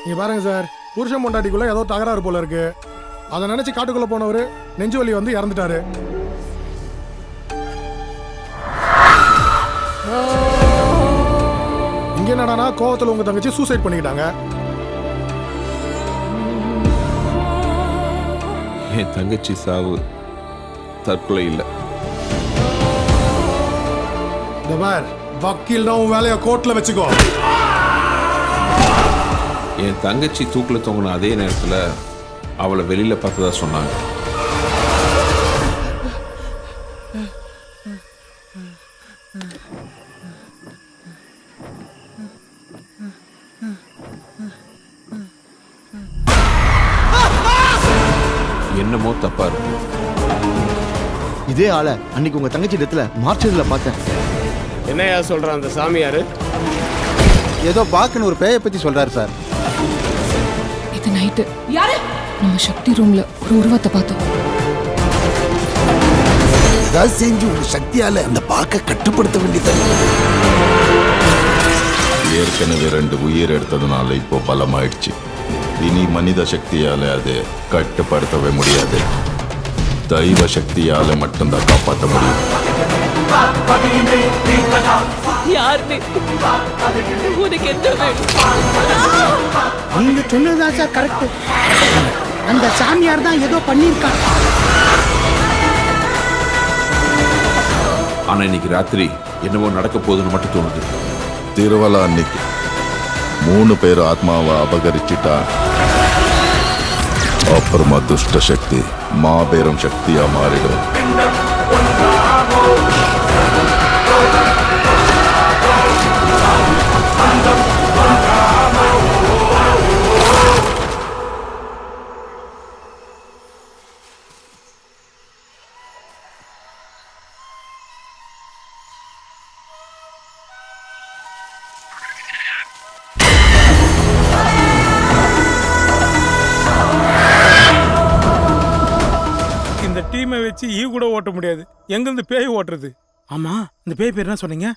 நீங்க பாருங்க சார், புருஷன் பொண்டாட்டிக்குள்ள ஏதோ தகராறு போல இருக்கு. அதை நினைச்சு காட்டுக்குள்ள போனவர் நெஞ்சு வலி வந்து இறந்துட்டாரு. இங்க என்னடானா கோவத்துல உங்க தங்கச்சி சூசைட் பண்ணிக்கிட்டாங்க. என் தங்கச்சி சாவு தற்கொலை இல்லை. இந்த பார், வக்கீல்னா உன் வேலையை கோர்ட்ல வச்சுக்கோ. என் தங்கச்சி தூக்கில் தொங்கின அதே நேரத்தில் அவளை வெளியில் பார்த்ததா சொன்னாங்க. என்னமோ தப்பா இருக்கு. இதே ஆளை அன்னைக்கு உங்க தங்கச்சி இடத்துல மார்ச்சரில் பார்த்தேன். என்னையா சொல்றான் அந்த சாமியாரு? ஏதோ பாக்குன்னு ஒரு பேயை பத்தி சொல்றாரு சார். இது நைட்டு நம்ம சக்தி ரூம்ல ஒரு உருவத்தை பார்த்தோம். ஏதாவது செஞ்சு உங்க சக்தியால அந்த பார்க்க கட்டுப்படுத்த வேண்டியது. ஏற்கனவே 2 உயிர் எடுத்ததுனால இப்போ பலமாயிடுச்சு. இனி மனித சக்தியால அது கட்டுப்படுத்தவே முடியாது. தெய்வ சக்தியால மட்டும்தான் காப்பாற்ற முடியும். நீங்க சொன்னதுதான் சார் கரெக்ட். அந்த சாமியார் தான் ஏதோ பண்ணிருக்காங்க. ஆனா இன்னைக்கு ராத்திரி என்னவோ நடக்க போகுதுன்னு மட்டும் தோணுது. திருவலா அன்னைக்கு 3 பேர் ஆத்மாவை அபகரிச்சிட்டா அப்புறமா துஷ்ட சக்தி மாபெரும் சக்தியா மாறிடும். இந்த டீமை வச்சு ஈ கூட ஓட்ட முடியாது. எங்கிருந்து பேய் ஓட்டுறது? ஆமா, இந்த பேய் பேர் என்ன சொன்னீங்க?